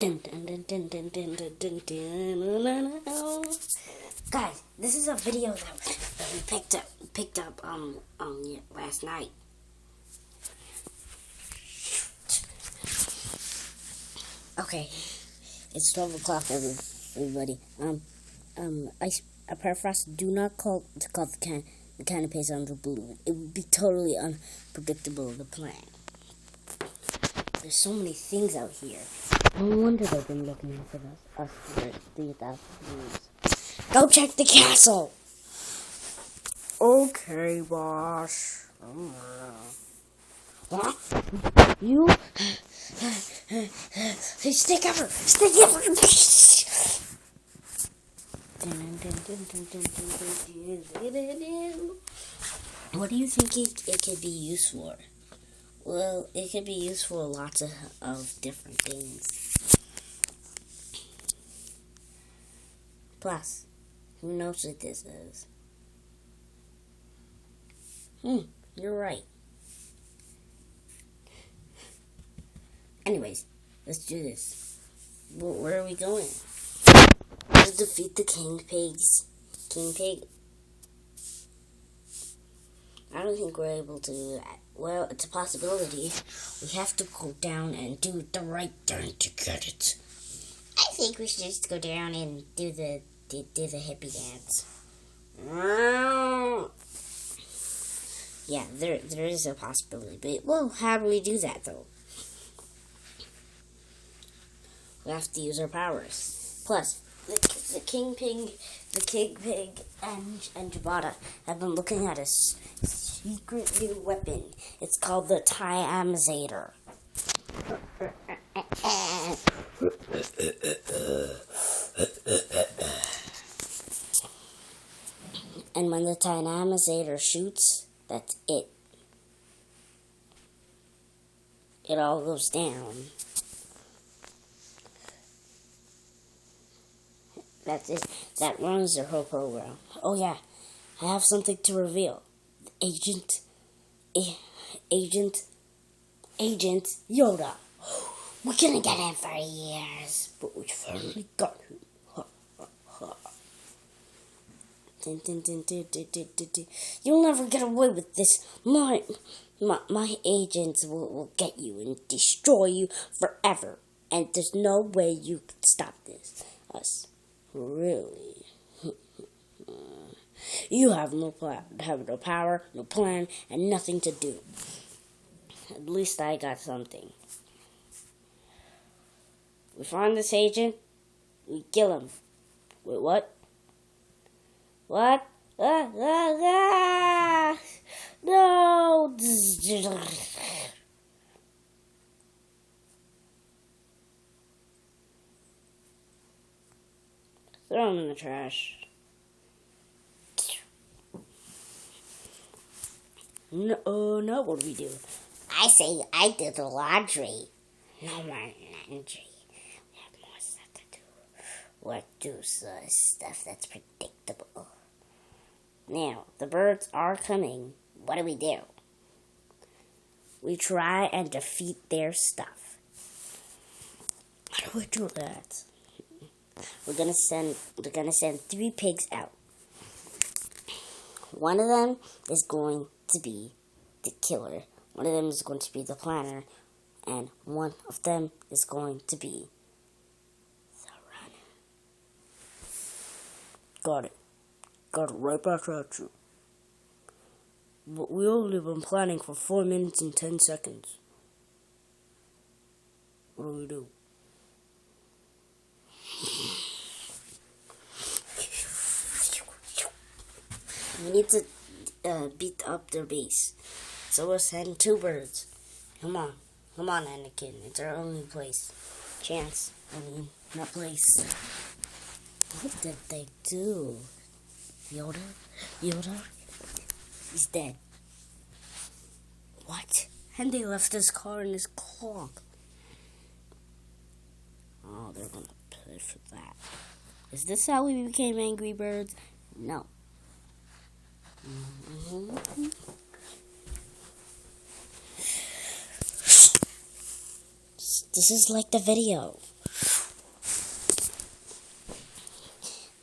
Dun, dun, dun, dun, dun, dun, dun, dun, dun, dun. Guys, this is a video that we picked up yeah, last night. Okay, it's 12 o'clock, everybody. I permafrost do not call the canapes on the balloon. It would be totally unpredictable to plan. There's so many things out here. No wonder they've been looking for us for 3,000 years. Go check the castle! Okay, boss. What? You? Stay cover! Stay cover! What do you think it could be used for? Well, it could be used for lots of different things. Plus, who knows what this is? You're right. Anyways, let's do this. Where are we going? To defeat the King Pigs. King Pig? I don't think we're able to do that. Well, it's a possibility. We have to go down and do the right thing to get it. I think we should just go down and do the hippie dance. Yeah, there is a possibility. But, well, how do we do that, though? We have to use our powers. Plus, the King Pig, and Jabata have been looking at a secret new weapon. It's called the Tiamizator. And when the Tiamizator shoots, that's it. It all goes down. That's it. That runs their whole program. Oh yeah, I have something to reveal. Agent Yoda. We couldn't get him for years, but we finally got him. You'll never get away with this. My agents will get you and destroy you forever. And there's no way you can stop us. Really? You have no power, no plan, and nothing to do. At least I got something. We find this agent, we kill him. Wait, what? What? No! Throw him in the trash. No, now what do we do? I say I did the laundry. No more laundry. We have more stuff to do. What do stuff that's predictable? Now, the birds are coming. What do? We try and defeat their stuff. How do we do that? We're gonna send 3 pigs out. One of them is going to be the killer. One of them is going to be the planner, and one of them is going to be the runner. Got it right back at you. But we only been planning for 4 minutes and 10 seconds. What do we do? We need to beat up their base. So we'll send 2 birds. Come on, Anakin. It's our only chance. Not place. What did they do? Yoda? He's dead. What? And they left his car in his clock. Oh, they're gonna pay for that. Is this how we became Angry Birds? No. This is like the video.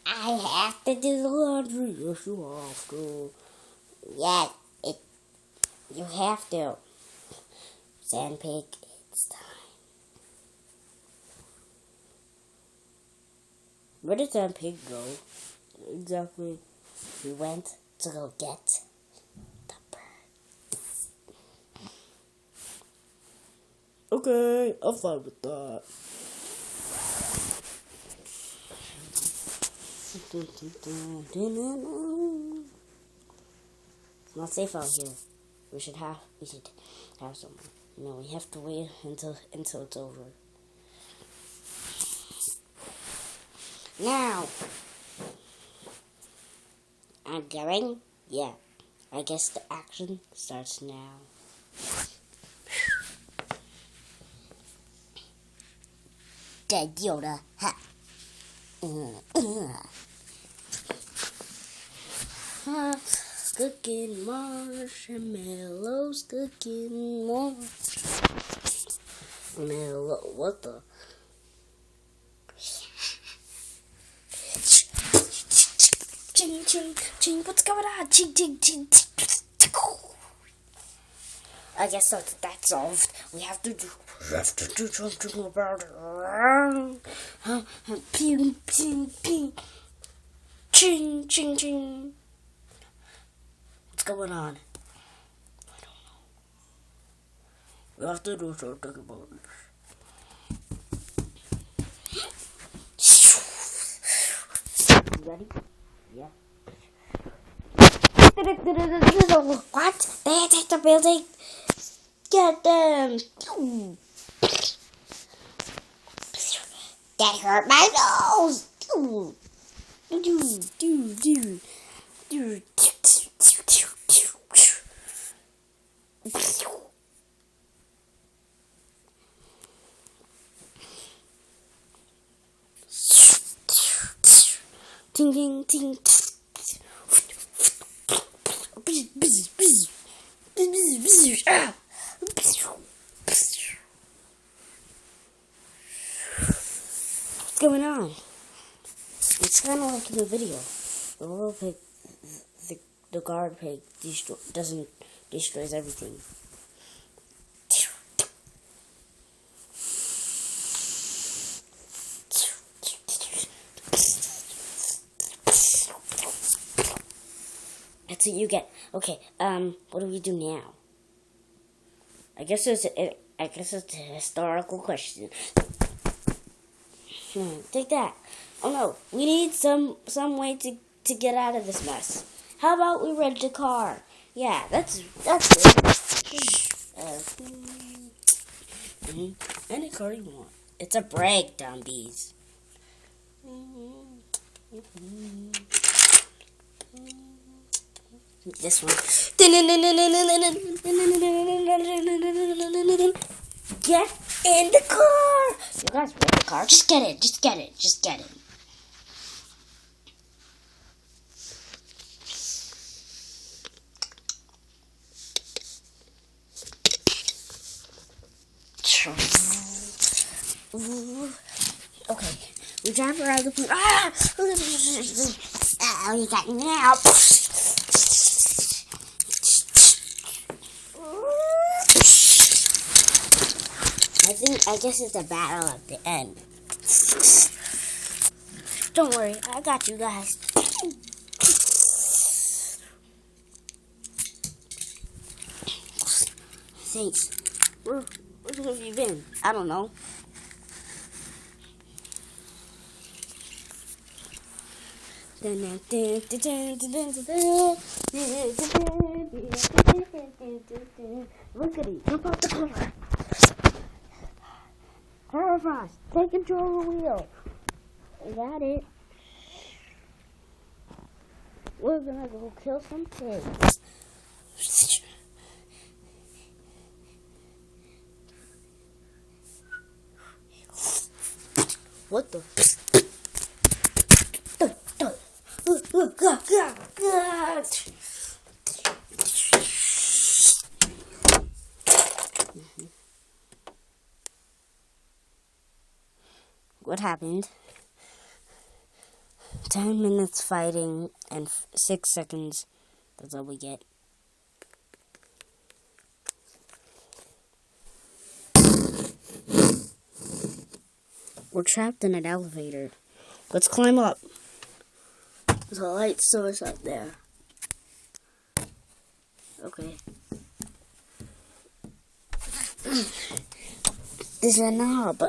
I have to do the laundry. Yes, you have to. Yeah, you have to. Sandpig, it's time. Where did Sandpig go? Exactly. He went to go get the birds. Okay, I'm fine with that. It's not safe out here. We should have someone. No, we have to wait until it's over. Now, I'm going. Yeah, I guess the action starts now. Dead Yoda. Ha. Cooking marshmallows, cooking marshmallows. What the? Ching, ching, ching. What's going on? Ching, ching, ching. I guess that's solved. We have to do something about it. Ping, ping, ping. Ching, ching, ching. What's going on? I don't know. We have to do something about it. You ready? Yeah. What? They attacked the building. Get them. That hurt my nose. Ting, ting, ting. What's going on? It's kind of like in the video. The little pig, the guard pig destroys everything. That's what you get. Okay, what do we do now? I guess it's a historical question. Take that. Oh no, we need some way to get out of this mess. How about we rent a car? Yeah, that's good. Any car you want. It's a breakdown, bees. This one. Get in the car! You guys rent the car? Just get it. Just get it. Just get it. Okay. We drive around the pool. Ah! You got me now. I guess it's a battle at the end. Don't worry, I got you guys. Thanks. Where have you been? I don't know. Look at it. Jump out the car. Permafrost, take control of the wheel. I got it. We're gonna go kill some pigs. What the? what happened. 10 minutes fighting and 6 seconds. That's all we get. We're trapped in an elevator. Let's climb up. There's a light source up there. Okay. There's a knob.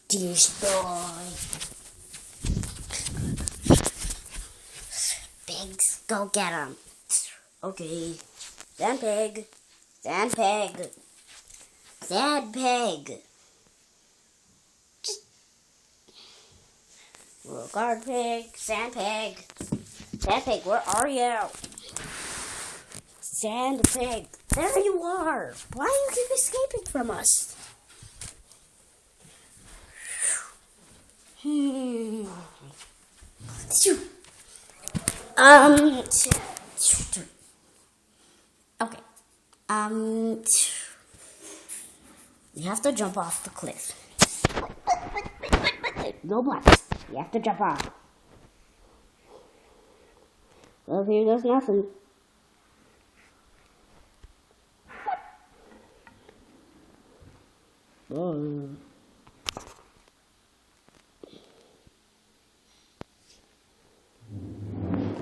Destroy. Pigs, go get them. Okay. Sand pig. Sand pig. Sand pig. Guard pig. Sand pig. Sand pig, where are you? Sand pig. There you are. Why do you keep escaping from us? Okay. You have to jump off the cliff. No buts. You have to jump off. Well, here goes nothing. Oh.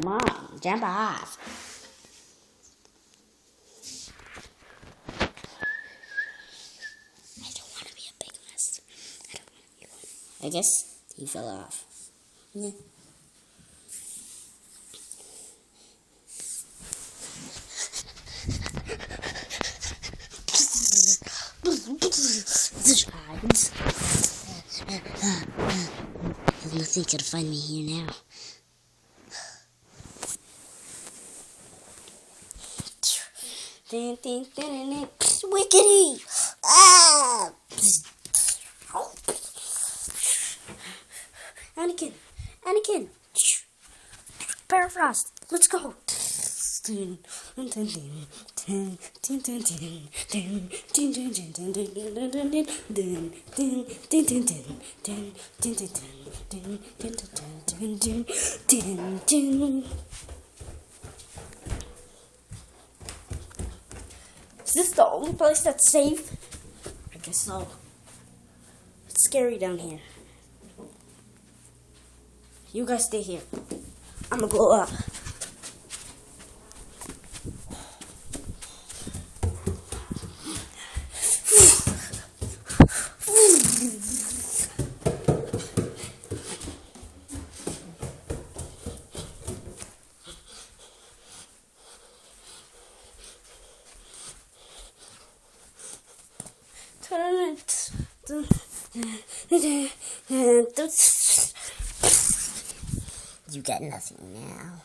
Come on, jump off. I don't want to be a big mess. I don't want to be one. I guess he fell off. Yeah. Nothing can find me here now. Wickedy! Ah! Anakin! Permafrost! Let's go! Is this the only place that's safe? I guess so. It's scary down here. You guys stay here. I'm gonna go up. You got nothing now.